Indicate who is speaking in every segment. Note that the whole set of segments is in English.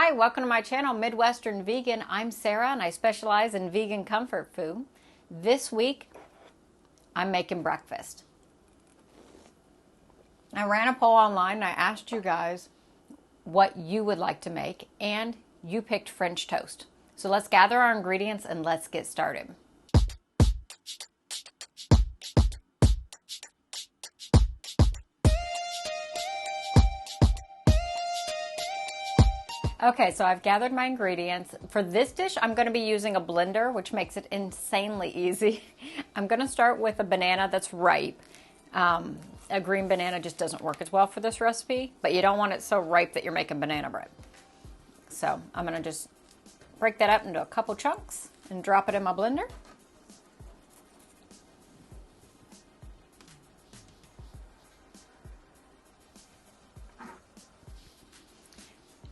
Speaker 1: Hi, welcome to my channel, Midwestern Vegan. I'm Sarah and I specialize in vegan comfort food. This week, I'm making breakfast. I ran a poll online and I asked you guys what you would like to make, and you picked French toast. So let's gather our ingredients and let's get started. Okay, so I've gathered my ingredients. For this dish, I'm going to be using a blender, which makes it insanely easy. I'm going to start with a banana that's ripe. A green banana just doesn't work as well for this recipe, but you don't want it so ripe that you're making banana bread. So I'm going to just break that up into a couple chunks and drop it in my blender.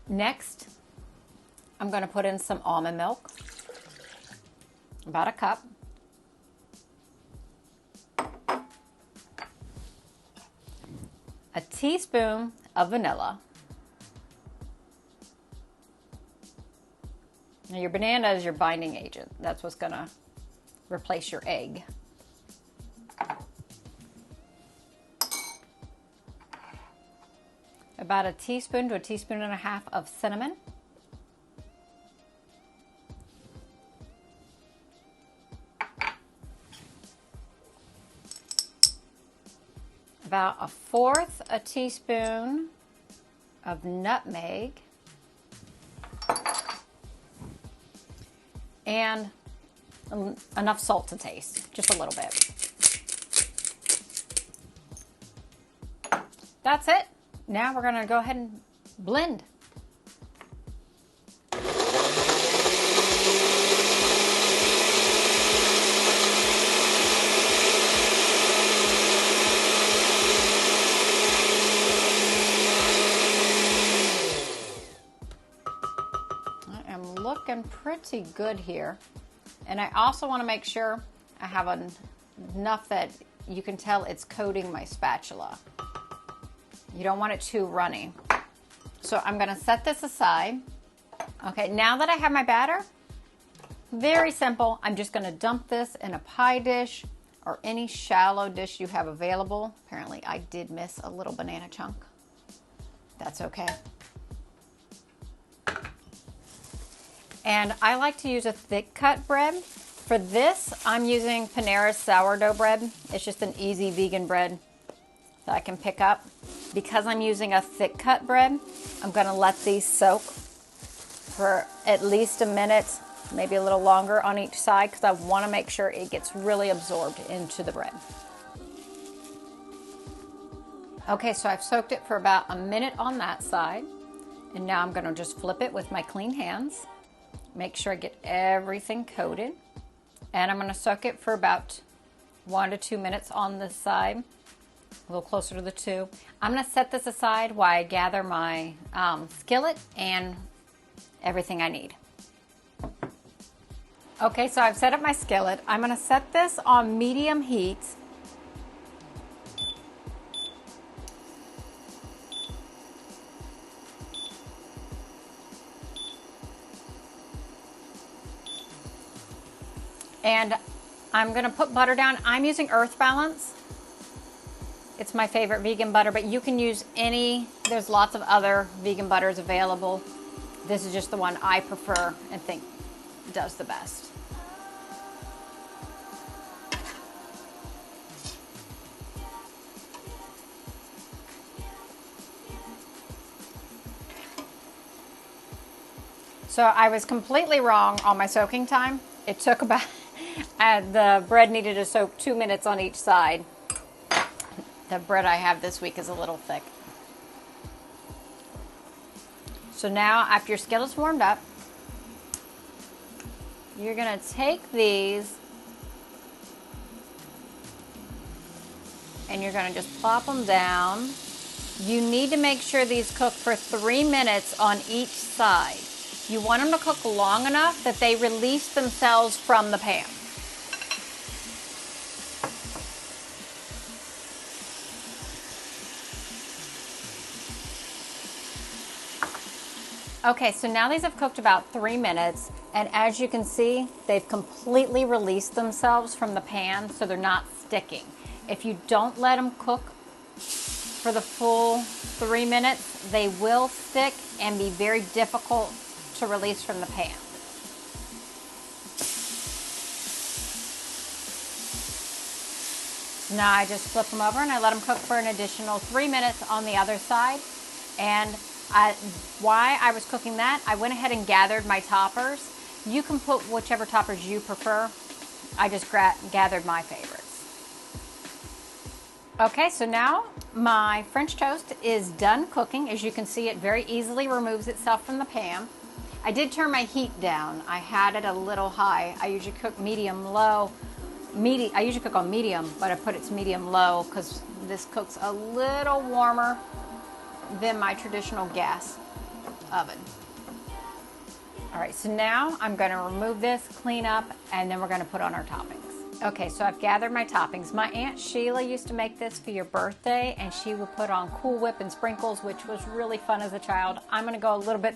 Speaker 1: Next, I'm going to put in some almond milk, about a cup. A teaspoon of vanilla. Now your banana is your binding agent. That's what's going to replace your egg. About a teaspoon to a teaspoon and a half of cinnamon. About a fourth a teaspoon of nutmeg. And enough salt to taste, just a little bit. That's it. Now we're going to go ahead and blend. I am looking pretty good here. And I also want to make sure I have enough that you can tell it's coating my spatula. You don't want it too runny. So I'm going to set this aside. Okay, now that I have my batter, very simple. I'm just going to dump this in a pie dish or any shallow dish you have available. Apparently I did miss a little banana chunk. That's okay. And I like to use a thick cut bread. For this, I'm using Panera's sourdough bread. It's just an easy vegan bread that I can pick up. Because I'm using a thick cut bread, I'm going to let these soak for at least a minute, maybe a little longer on each side, because I want to make sure it gets really absorbed into the bread. Okay, so I've soaked it for about a minute on that side, and now I'm going to just flip it with my clean hands. Make sure I get everything coated, and I'm going to soak it for about 1 to 2 minutes on this side. A little closer to the 2. I'm going to set this aside while I gather my skillet and everything I need. Okay, so I've set up my skillet. I'm going to set this on medium heat. And I'm going to put butter down. I'm using Earth Balance. It's my favorite vegan butter, but you can use any. There's lots of other vegan butters available. This is just the one I prefer and think does the best. So I was completely wrong on my soaking time. It took about, the bread needed to soak 2 minutes on each side. The bread I have this week is a little thick. So now, after your skillet's warmed up, you're going to take these and you're going to just plop them down. You need to make sure these cook for 3 minutes on each side. You want them to cook long enough that they release themselves from the pan. Okay, so now these have cooked about 3 minutes, and as you can see, they've completely released themselves from the pan, so they're not sticking. If you don't let them cook for the full 3 minutes, they will stick and be very difficult to release from the pan. Now I just flip them over and I let them cook for an additional 3 minutes on the other side. And why I was cooking that, I went ahead and gathered my toppers. You can put whichever toppers you prefer. I just gathered my favorites. Okay, so now my French toast is done cooking. As you can see, it very easily removes itself from the pan. I did turn my heat down. I had it a little high. I usually cook medium-low. I usually cook on medium, but I put it to medium-low because this cooks a little warmer than my traditional gas oven. All right, so now I'm going to remove this, clean up, and then we're going to put on our toppings. Okay, so I've gathered my toppings. My Aunt Sheila used to make this for your birthday, and she would put on Cool Whip and sprinkles, which was really fun as a child. I'm going to go a little bit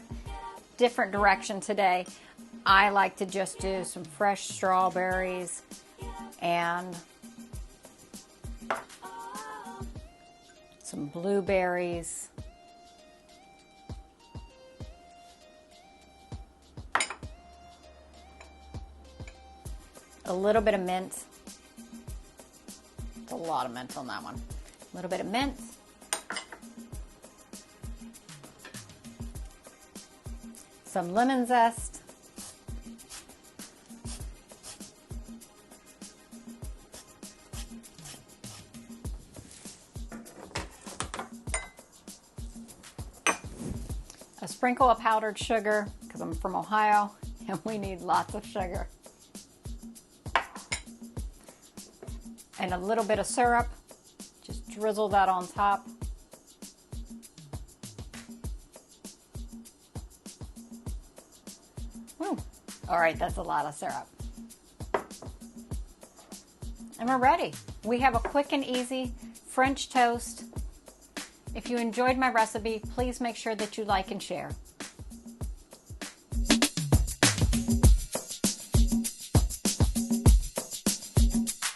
Speaker 1: different direction today. I like to just do some fresh strawberries and some blueberries. A little bit of mint. It's a lot of mint on that one. A little bit of mint. Some lemon zest. A sprinkle of powdered sugar, because I'm from Ohio and we need lots of sugar. And a little bit of syrup. Just drizzle that on top. Woo. All right, that's a lot of syrup. And we're ready. We have a quick and easy French toast. If you enjoyed my recipe, please make sure that you like and share.